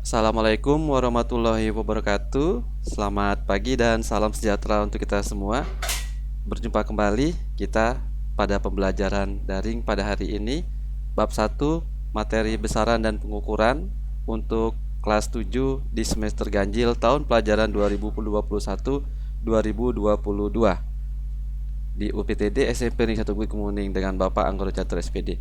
Assalamualaikum warahmatullahi wabarakatuh. Selamat pagi dan salam sejahtera untuk kita semua. Berjumpa kembali kita pada pembelajaran daring pada hari ini. Bab 1, materi besaran dan pengukuran untuk kelas 7 di semester ganjil tahun pelajaran 2021-2022 di UPTD SMP Negeri 1 Bukit Kemuning dengan Bapak Anggoro Catur SPD.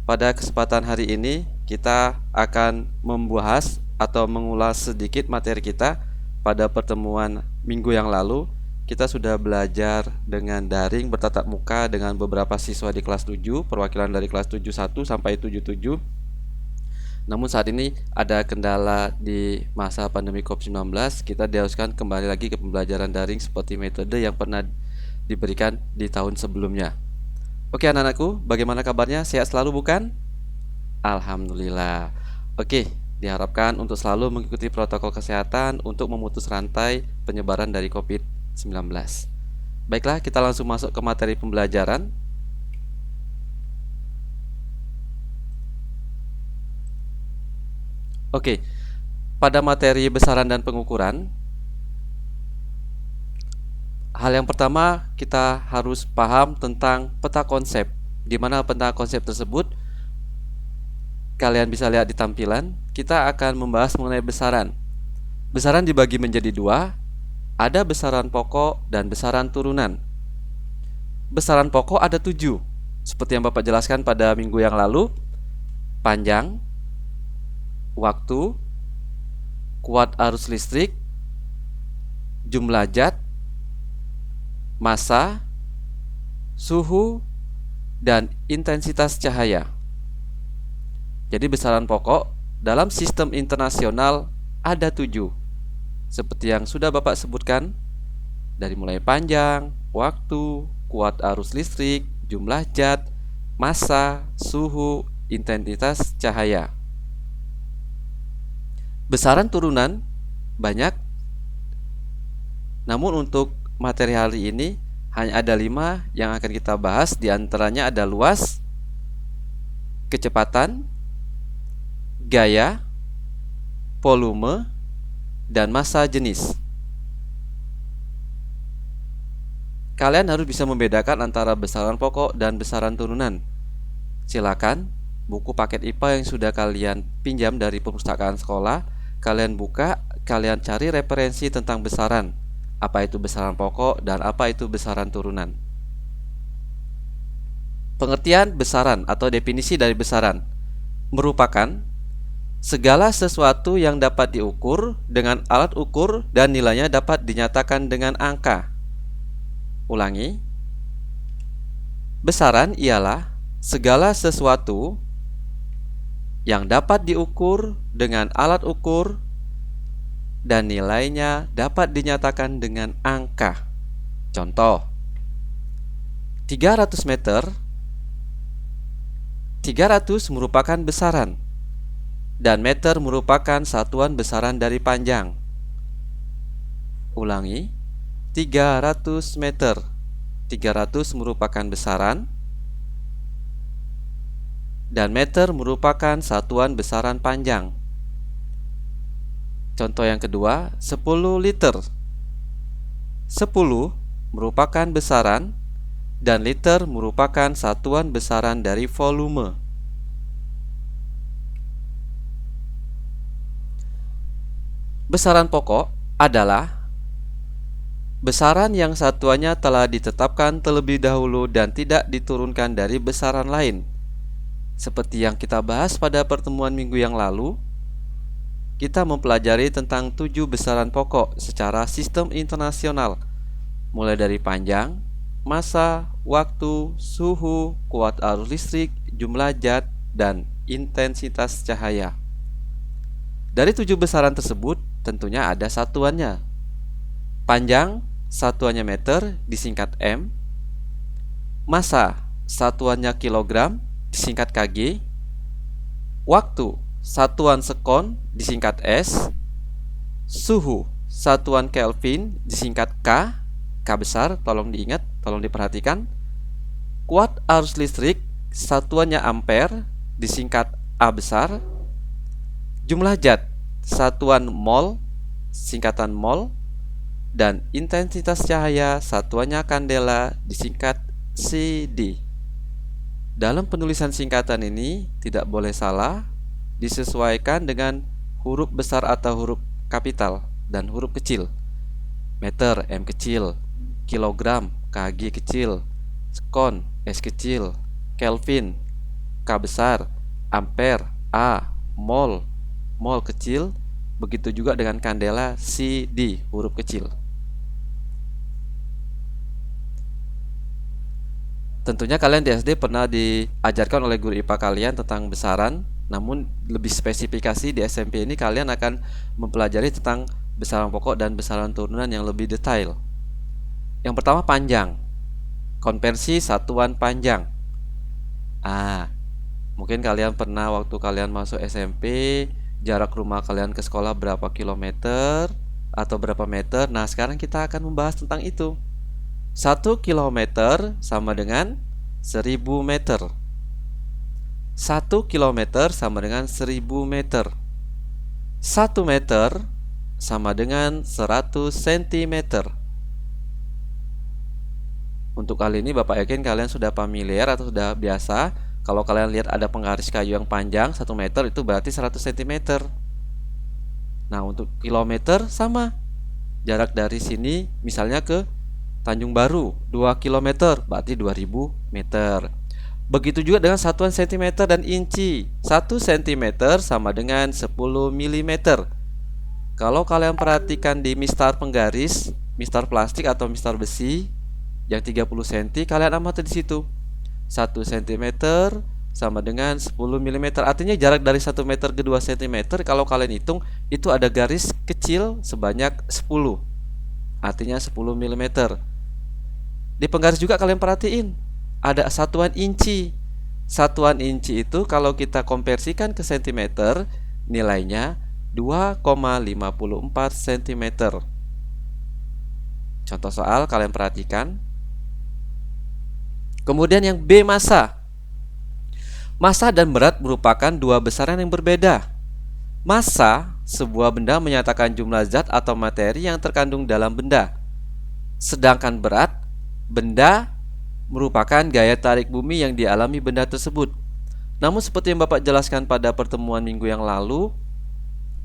Pada kesempatan hari ini kita akan membahas atau mengulas sedikit materi kita. Pada pertemuan minggu yang lalu kita sudah belajar dengan daring bertatap muka dengan beberapa siswa di kelas 7, perwakilan dari kelas 71 sampai 77. Namun saat ini ada kendala di masa pandemi COVID-19, kita diharuskan kembali lagi ke pembelajaran daring seperti metode yang pernah diberikan di tahun sebelumnya. Oke anak-anakku, bagaimana kabarnya? Sehat selalu bukan? Alhamdulillah. Oke, diharapkan untuk selalu mengikuti protokol kesehatan untuk memutus rantai penyebaran dari COVID-19. Baiklah, kita langsung masuk ke materi pembelajaran. Oke, pada materi besaran dan pengukuran, hal yang pertama kita harus paham tentang peta konsep. Di mana peta konsep tersebut kalian bisa lihat di tampilan. Kita akan membahas mengenai besaran. Besaran dibagi menjadi dua, ada besaran pokok dan besaran turunan. Besaran pokok ada 7, seperti yang Bapak jelaskan pada minggu yang lalu: panjang, waktu, kuat arus listrik, jumlah zat, massa, suhu, dan intensitas cahaya. Jadi besaran pokok dalam sistem internasional ada 7, seperti yang sudah Bapak sebutkan, dari mulai panjang, waktu, kuat arus listrik, jumlah zat, massa, suhu, intensitas cahaya. Besaran turunan banyak, namun untuk materi hari ini hanya ada 5 yang akan kita bahas. Di antaranya ada luas, kecepatan, gaya, volume, dan massa jenis. Kalian harus bisa membedakan antara besaran pokok dan besaran turunan. Silakan buku paket IPA yang sudah kalian pinjam dari perpustakaan sekolah, kalian buka, kalian cari referensi tentang besaran. Apa itu besaran pokok dan apa itu besaran turunan. Pengertian besaran atau definisi dari besaran merupakan segala sesuatu yang dapat diukur dengan alat ukur dan nilainya dapat dinyatakan dengan angka. Ulangi. Besaran ialah segala sesuatu yang dapat diukur dengan alat ukur dan nilainya dapat dinyatakan dengan angka. Contoh, 300 meter. 300 merupakan besaran dan meter merupakan satuan besaran dari panjang. Ulangi, 300 meter. 300 merupakan besaran dan meter merupakan satuan besaran panjang. Contoh yang kedua, 10 liter. 10 merupakan besaran dan liter merupakan satuan besaran dari volume. Besaran pokok adalah besaran yang satuannya telah ditetapkan terlebih dahulu dan tidak diturunkan dari besaran lain. Seperti yang kita bahas pada pertemuan minggu yang lalu, kita mempelajari tentang 7 besaran pokok secara sistem internasional, mulai dari panjang, massa, waktu, suhu, kuat arus listrik, jumlah zat, dan intensitas cahaya. Dari 7 besaran tersebut tentunya ada satuannya. Panjang satuannya meter disingkat M, massa satuannya kilogram disingkat kg, waktu satuan sekon disingkat S, suhu satuan Kelvin disingkat K, K besar, tolong diingat, tolong diperhatikan. Kuat arus listrik satuannya ampere disingkat A besar. Jumlah zat satuan mol, singkatan mol, dan intensitas cahaya satuannya kandela disingkat CD. Dalam penulisan singkatan ini tidak boleh salah, disesuaikan dengan huruf besar atau huruf kapital dan huruf kecil. Meter, M kecil, kilogram, kg kecil, skon, S kecil, Kelvin, K besar, ampere, A, mol, mol kecil, begitu juga dengan kandela CD, huruf kecil. Tentunya kalian di SD pernah diajarkan oleh guru IPA kalian tentang besaran, namun lebih spesifikasi di SMP ini kalian akan mempelajari tentang besaran pokok dan besaran turunan yang lebih detail. Yang pertama panjang, konversi satuan panjang. Mungkin kalian pernah waktu kalian masuk SMP, jarak rumah kalian ke sekolah berapa kilometer atau berapa meter. Nah, sekarang kita akan membahas tentang itu. 1 kilometer sama dengan 1000 meter. 1 kilometer sama dengan 1000 meter. 1 meter sama dengan 100 cm. Untuk kali ini Bapak yakin kalian sudah familiar atau sudah biasa. Kalau kalian lihat ada penggaris kayu yang panjang 1 meter, itu berarti 100 cm. Nah, untuk kilometer sama. Jarak dari sini misalnya ke Tanjung Baru 2 km, berarti 2000 meter. Begitu juga dengan satuan cm dan inci. 1 cm sama dengan 10 mm. Kalau kalian perhatikan di mistar penggaris, mistar plastik atau mistar besi yang 30 cm, kalian amati di situ. 1 cm sama dengan 10 mm. Artinya jarak dari 1 meter ke 2 cm, kalau kalian hitung, itu ada garis kecil sebanyak 10. Artinya 10 mm. Di penggaris juga kalian perhatiin ada satuan inci. Satuan inci itu kalau kita konversikan ke cm, nilainya 2,54 cm. Contoh soal kalian perhatikan. Kemudian yang B, massa. Massa dan berat merupakan dua besaran yang berbeda. Massa, sebuah benda menyatakan jumlah zat atau materi yang terkandung dalam benda. Sedangkan berat, benda merupakan gaya tarik bumi yang dialami benda tersebut. Namun seperti yang Bapak jelaskan pada pertemuan minggu yang lalu,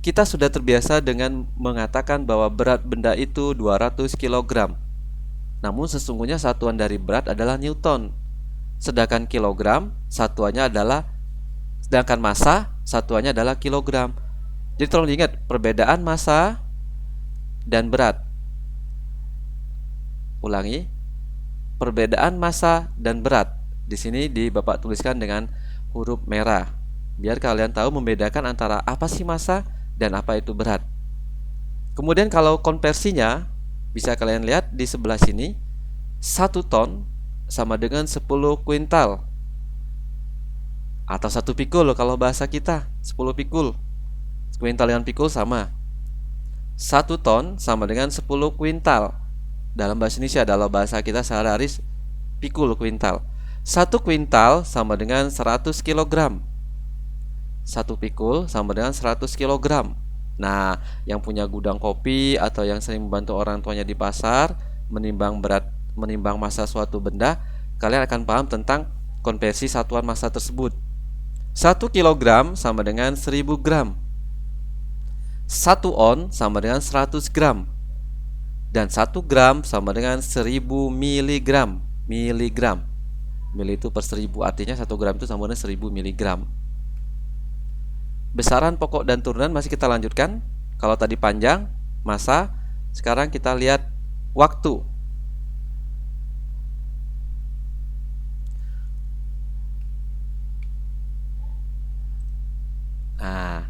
kita sudah terbiasa dengan mengatakan bahwa berat benda itu 200 kg. Namun sesungguhnya satuan dari berat adalah Newton. Sedangkan massa satuannya adalah kilogram. Jadi tolong diingat perbedaan massa dan berat. Ulangi, perbedaan massa dan berat. Di sini Bapak tuliskan dengan huruf merah, biar kalian tahu membedakan antara apa sih massa dan apa itu berat. Kemudian kalau konversinya, bisa kalian lihat di sebelah sini, 1 ton sama dengan 10 kuintal atau 1 pikul kalau bahasa kita, 10 pikul. Kuintal dengan pikul sama. 1 ton sama dengan 10 kuintal. Dalam bahasa Indonesia, dalam bahasa kita sehari-hari, pikul, kuintal. 1 kuintal sama dengan 100 kg. 1 pikul sama dengan 100 kg. Nah, yang punya gudang kopi atau yang sering membantu orang tuanya di pasar menimbang massa suatu benda, kalian akan paham tentang konversi satuan massa tersebut. 1 kg sama dengan 1000 gram. 1 on sama dengan 100 gram. Dan 1 gram sama dengan 1000 miligram. Miligram. Mili itu per 1000, artinya 1 gram itu sama dengan 1000 miligram. Besaran pokok dan turunan masih kita lanjutkan. Kalau tadi panjang, massa, sekarang kita lihat waktu. Nah,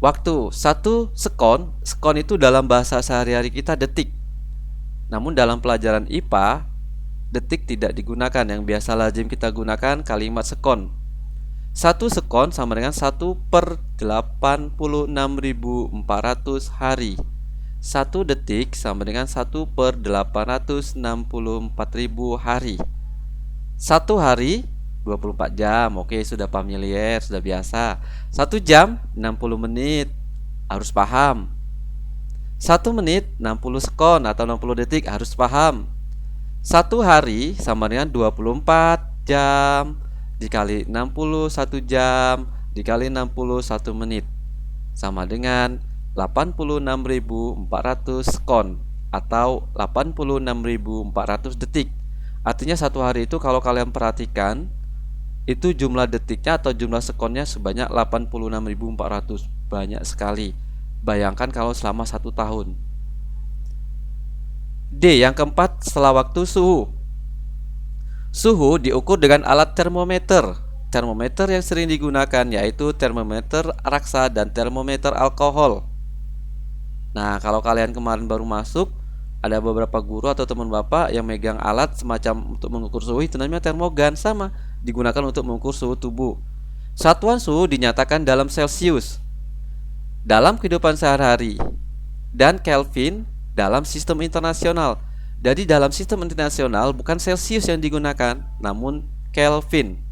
waktu 1 sekon, sekon itu dalam bahasa sehari-hari kita detik. Namun dalam pelajaran IPA, detik tidak digunakan. Yang biasa lazim kita gunakan kalimat sekon. 1 sekon sama dengan 1 per 86.400 hari. 1 detik sama dengan 1 per 864.000 hari. 1 hari 24 jam. Oke, sudah familiar, sudah biasa. 1 jam 60 menit. harus paham. 1 menit 60 sekon atau 60 detik harus paham. 1 hari sama dengan 24 jam dikali 61 jam dikali 61 menit sama dengan 86.400 sekon atau 86.400 detik. Artinya 1 hari itu kalau kalian perhatikan itu jumlah detiknya atau jumlah sekonnya sebanyak 86.400. Banyak sekali. Bayangkan kalau selama 1 tahun. D. Yang keempat, setelah waktu suhu. Suhu diukur dengan alat termometer. Termometer yang sering digunakan yaitu termometer raksa dan termometer alkohol. Nah, kalau kalian kemarin baru masuk, ada beberapa guru atau teman bapak yang megang alat semacam untuk mengukur suhu, itu namanya termogan, sama digunakan untuk mengukur suhu tubuh. Satuan suhu dinyatakan dalam Celcius dalam kehidupan sehari-hari dan Kelvin dalam sistem internasional. Jadi dalam sistem internasional bukan Celcius yang digunakan, namun Kelvin.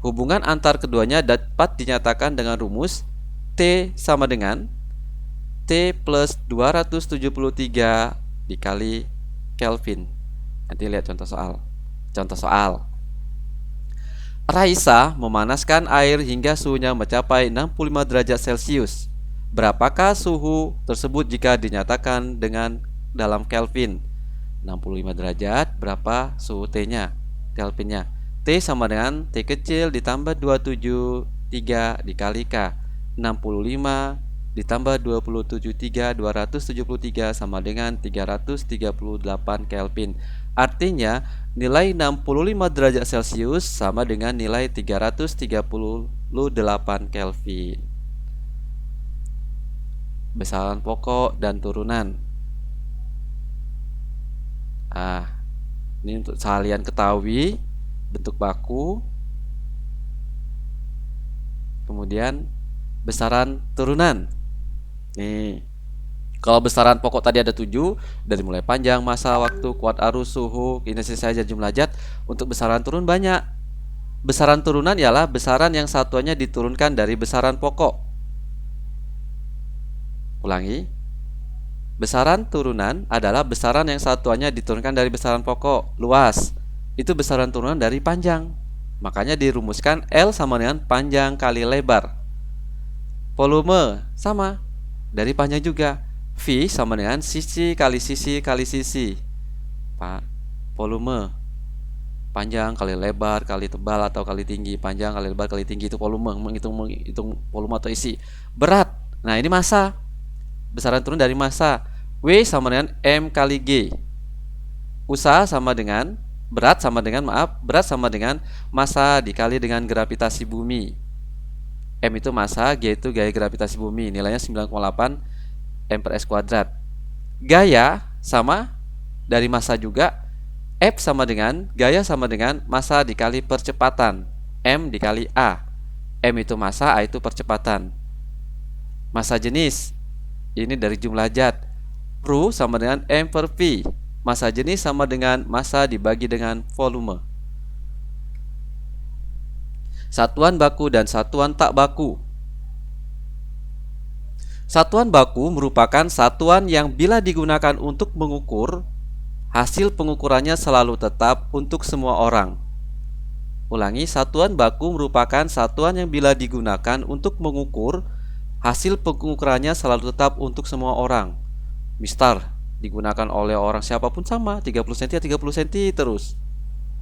Hubungan antar keduanya dapat dinyatakan dengan rumus T sama dengan T plus 273 dikali Kelvin. Nanti lihat contoh soal. Contoh soal. Raisa memanaskan air hingga suhunya mencapai 65 derajat Celcius. Berapakah suhu tersebut jika dinyatakan dengan dalam Kelvin? 65 derajat, berapa suhu T-nya? Kelvinnya. T sama dengan T kecil ditambah 273 dikali K. 65 ditambah 273 sama dengan 338 Kelvin. Artinya nilai 65 derajat Celcius sama dengan nilai 338 Kelvin. Besaran pokok dan turunan. Ini untuk kalian ketahui bentuk baku. Kemudian besaran turunan. Nih, kalau besaran pokok tadi ada 7, dari mulai panjang, masa, waktu, kuat arus, suhu, kinesis saja, jumlah zat. Untuk besaran turun banyak. Besaran turunan ialah besaran yang satuannya diturunkan dari besaran pokok. Ulangi. Besaran turunan adalah besaran yang satuannya diturunkan dari besaran pokok. Luas. Itu besaran turunan dari panjang. Makanya dirumuskan L sama dengan panjang kali lebar. Volume sama, dari panjang juga. V sama dengan sisi kali sisi kali sisi. Volume. Panjang kali lebar kali tebal atau kali tinggi. Panjang kali lebar kali tinggi, itu volume. Menghitung volume atau isi. Berat. Nah, ini massa. Besaran turun dari massa. W sama dengan M kali G. Usaha sama dengan berat sama dengan massa dikali dengan gravitasi bumi. M itu massa, G itu gaya gravitasi bumi. Nilainya 9,8 M per S kuadrat. Gaya sama dari massa juga. F sama dengan gaya sama dengan massa dikali percepatan. M dikali A. M itu massa, A itu percepatan. Massa jenis ini dari jumlah zat. Rho sama dengan M per V. Massa jenis sama dengan massa dibagi dengan volume. Satuan baku dan satuan tak baku. Satuan baku merupakan satuan yang bila digunakan untuk mengukur, hasil pengukurannya selalu tetap untuk semua orang. Ulangi, satuan baku merupakan satuan yang bila digunakan untuk mengukur, hasil pengukurannya selalu tetap untuk semua orang. Mistar digunakan oleh orang siapapun sama, 30 cm 30 cm terus.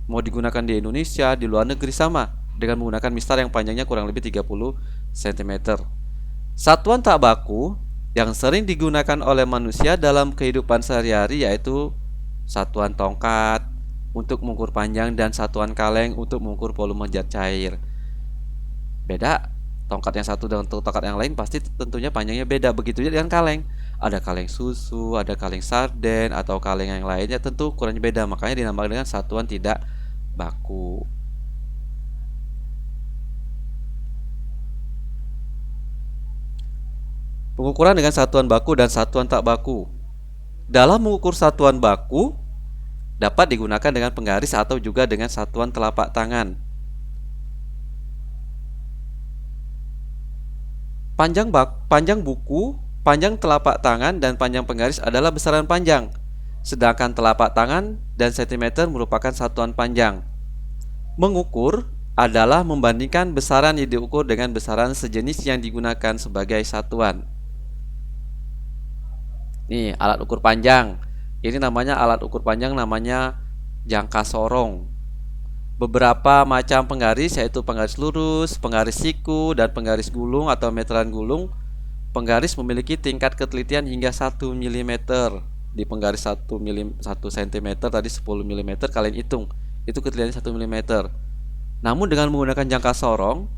Mau digunakan di Indonesia, di luar negeri sama, dengan menggunakan mistar yang panjangnya kurang lebih 30 cm. Satuan tak baku yang sering digunakan oleh manusia dalam kehidupan sehari-hari yaitu satuan tongkat untuk mengukur panjang dan satuan kaleng untuk mengukur volume zat cair. Beda. Tongkat yang satu dengan tongkat yang lain pasti tentunya panjangnya beda. Begitu juga dengan kaleng. Ada kaleng susu, ada kaleng sarden, atau kaleng yang lainnya tentu ukurannya beda. Makanya dinamakan dengan satuan tidak baku. Pengukuran dengan satuan baku dan satuan tak baku. Dalam mengukur satuan baku dapat digunakan dengan penggaris atau juga dengan satuan telapak tangan. Panjang buku, panjang telapak tangan, dan panjang penggaris adalah besaran panjang. Sedangkan telapak tangan dan sentimeter merupakan satuan panjang. Mengukur adalah membandingkan besaran yang diukur dengan besaran sejenis yang digunakan sebagai satuan. Nih, alat ukur panjang. Ini namanya alat ukur panjang, namanya jangka sorong. Beberapa macam penggaris, yaitu penggaris lurus, penggaris siku, dan penggaris gulung atau meteran gulung. Penggaris memiliki tingkat ketelitian hingga 1 mm. Di penggaris 1 cm tadi 10 mm, kalian hitung. Itu ketelitiannya 1 mm. Namun dengan menggunakan jangka sorong,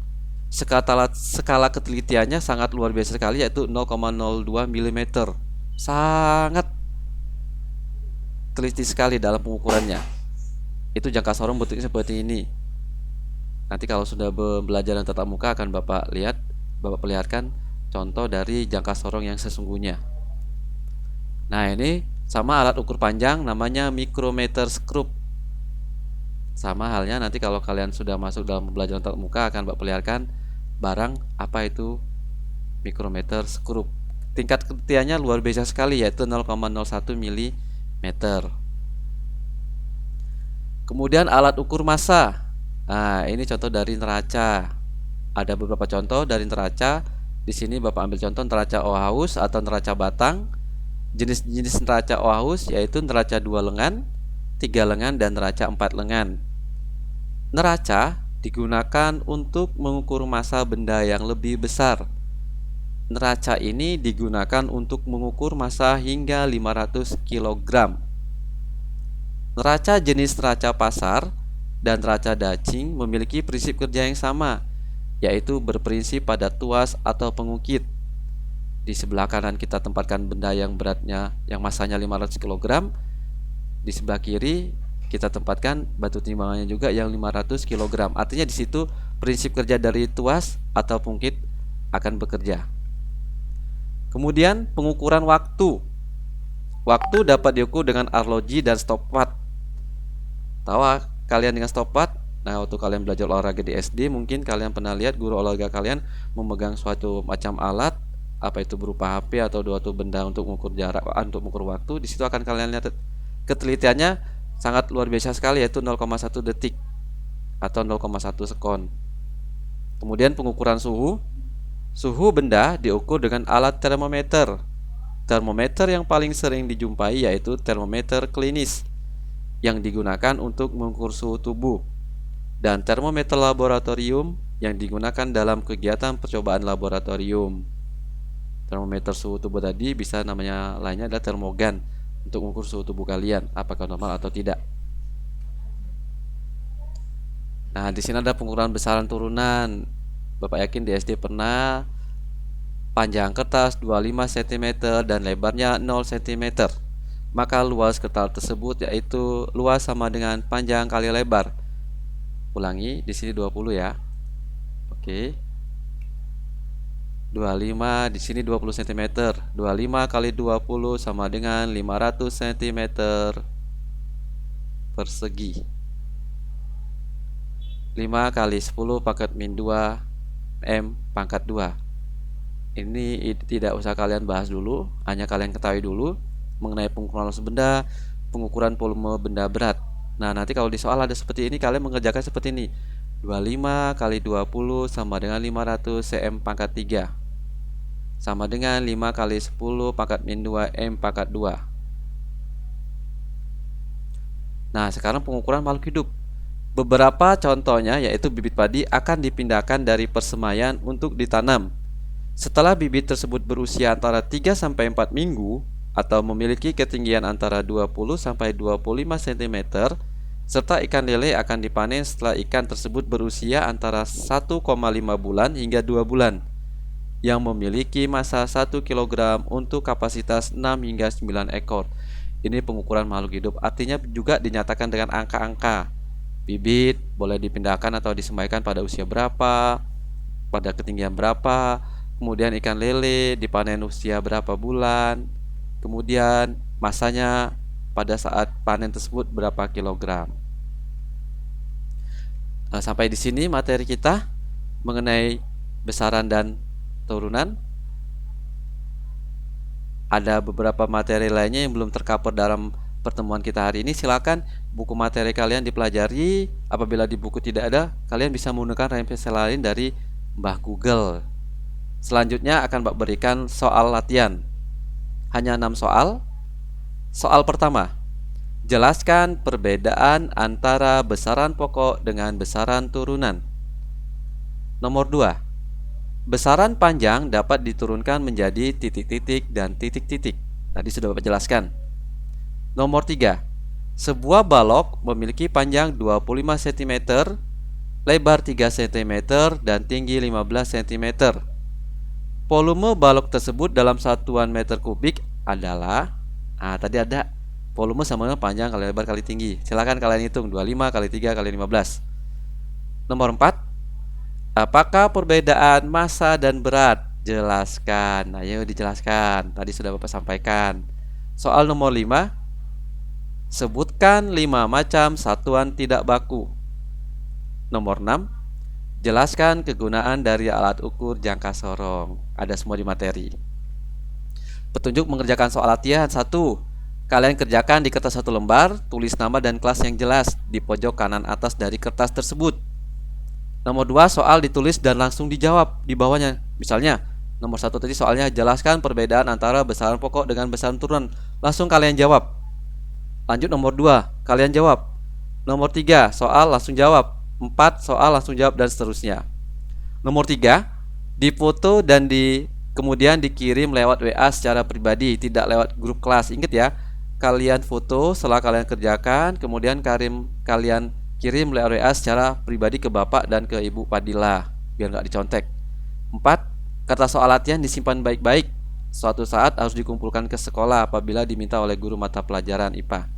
skala ketelitiannya sangat luar biasa sekali, yaitu 0,02 mm. Sangat teliti sekali dalam pengukurannya. Itu jangka sorong bentuknya seperti ini. Nanti kalau sudah belajar tatap muka akan Bapak perlihatkan contoh dari jangka sorong yang sesungguhnya. Nah, ini sama alat ukur panjang, namanya micrometer screw. Sama halnya nanti kalau kalian sudah masuk dalam pembelajaran tatap muka akan Bapak perlihatkan barang apa itu micrometer screw. Tingkat ketelitiannya luar biasa sekali, yaitu 0,01 mm. Kemudian alat ukur massa. Nah, ini contoh dari neraca. Ada beberapa contoh dari neraca. Di sini Bapak ambil contoh neraca Oahuus atau neraca batang. Jenis-jenis neraca Oahuus yaitu neraca 2 lengan, 3 lengan, dan neraca 4 lengan. Neraca digunakan untuk mengukur massa benda yang lebih besar. Neraca ini digunakan untuk mengukur massa hingga 500 kg. Neraca jenis neraca pasar dan neraca dacing memiliki prinsip kerja yang sama, yaitu berprinsip pada tuas atau pengukit. Di sebelah kanan kita tempatkan benda yang massanya 500 kg. Di sebelah kiri kita tempatkan batu timbangannya juga yang 500 kg. Artinya di situ prinsip kerja dari tuas atau pengukit akan bekerja. Kemudian pengukuran waktu. Waktu dapat diukur dengan arloji dan stopwatch. Tahu kalian dengan stopwatch? Nah, waktu kalian belajar olahraga di SD, mungkin kalian pernah lihat guru olahraga kalian memegang suatu macam alat, apa itu berupa HP atau suatu benda untuk mengukur jarak, untuk mengukur waktu. Di situ akan kalian lihat ketelitiannya sangat luar biasa sekali, yaitu 0,1 detik atau 0,1 sekon. Kemudian pengukuran suhu. Suhu benda diukur dengan alat termometer. Termometer yang paling sering dijumpai yaitu termometer klinis, yang digunakan untuk mengukur suhu tubuh, dan termometer laboratorium yang digunakan dalam kegiatan percobaan laboratorium. Termometer suhu tubuh tadi bisa namanya lainnya adalah termogan, untuk mengukur suhu tubuh kalian apakah normal atau tidak. Nah, di sini ada pengukuran besaran turunan. Bapak yakin di SD pernah panjang kertas 25 cm dan lebarnya 0 cm. Maka luas kertas tersebut yaitu luas sama dengan panjang kali lebar. Ulangi, di sini 20 ya. Oke. 25 di sini 20 cm. 25 kali 20 sama dengan 500 cm persegi. 5 kali 10 pangkat min 2 M pangkat 2. Ini tidak usah kalian bahas dulu, hanya kalian ketahui dulu mengenai pengukuran luas benda, pengukuran volume benda berat. Nah, nanti kalau di soal ada seperti ini, kalian mengerjakan seperti ini. 25 kali 20 sama dengan 500 cm pangkat 3 sama dengan 5 kali 10 pangkat min 2 M pangkat 2. Nah, sekarang pengukuran makhluk hidup. Beberapa contohnya yaitu bibit padi akan dipindahkan dari persemaian untuk ditanam. Setelah bibit tersebut berusia antara 3-4 minggu atau memiliki ketinggian antara 20-25 cm, serta ikan lele akan dipanen setelah ikan tersebut berusia antara 1,5 bulan hingga 2 bulan, yang memiliki massa 1 kg untuk kapasitas 6 hingga 9 ekor. Ini pengukuran makhluk hidup, artinya juga dinyatakan dengan angka-angka. Bibit boleh dipindahkan atau disemaikan pada usia berapa, pada ketinggian berapa, kemudian ikan lele dipanen usia berapa bulan, kemudian masanya pada saat panen tersebut berapa kilogram. Sampai di sini materi kita mengenai besaran dan turunan. Ada beberapa materi lainnya yang belum tercover dalam pertemuan kita hari ini. Silakan buku materi kalian dipelajari. Apabila di buku tidak ada, kalian bisa menggunakan referensi lain dari Mbah Google. Selanjutnya akan Mbak berikan soal latihan. Hanya 6 soal. Soal pertama, jelaskan perbedaan antara besaran pokok dengan besaran turunan. Nomor 2, besaran panjang dapat diturunkan menjadi titik-titik dan titik-titik. Tadi sudah Bapak jelaskan. Nomor 3, sebuah balok memiliki panjang 25 cm, lebar 3 cm, dan tinggi 15 cm. Volume balok tersebut dalam satuan meter kubik adalah, tadi ada volume sama dengan panjang kali lebar kali tinggi. Silakan kalian hitung 25 kali 3 kali 15. Nomor 4, apakah perbedaan massa dan berat? Jelaskan. Ayo dijelaskan. Tadi sudah Bapak sampaikan. Soal nomor 5, sebutkan 5 macam satuan tidak baku. Nomor 6, jelaskan kegunaan dari alat ukur jangka sorong. Ada semua di materi. Petunjuk mengerjakan soal latihan. 1. Kalian kerjakan di kertas 1 lembar, tulis nama dan kelas yang jelas di pojok kanan atas dari kertas tersebut. Nomor 2, soal ditulis dan langsung dijawab di bawahnya. Misalnya, nomor 1 tadi soalnya jelaskan perbedaan antara besaran pokok dengan besaran turunan. Langsung kalian jawab. Lanjut nomor 2, kalian jawab. Nomor 3, soal langsung jawab. 4, soal langsung jawab, dan seterusnya. Nomor 3, difoto dan kemudian dikirim lewat WA secara pribadi, tidak lewat grup kelas. Ingat ya, kalian foto setelah kalian kerjakan, kemudian kalian kirim lewat WA secara pribadi ke Bapak dan ke Ibu Padilla, biar nggak dicontek. 4, kertas soal latihan disimpan baik-baik. Suatu saat harus dikumpulkan ke sekolah apabila diminta oleh guru mata pelajaran IPA.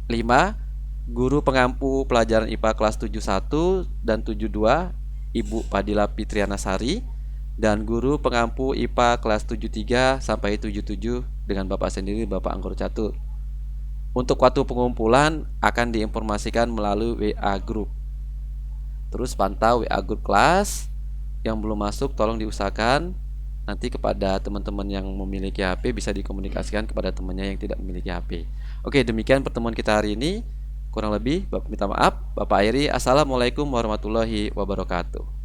5, guru pengampu pelajaran IPA kelas 71 dan 72 Ibu Padilla Fitrianasari, dan guru pengampu IPA kelas 73 sampai 77 dengan Bapak sendiri, Bapak Anggoro Catur. Untuk waktu pengumpulan akan diinformasikan melalui WA group. Terus pantau WA group kelas. Yang belum masuk tolong diusahakan nanti kepada teman-teman yang memiliki HP bisa dikomunikasikan kepada temannya yang tidak memiliki HP. Oke, demikian pertemuan kita hari ini. Kurang lebih Bapak minta maaf. Bapak akhiri. Assalamualaikum warahmatullahi wabarakatuh.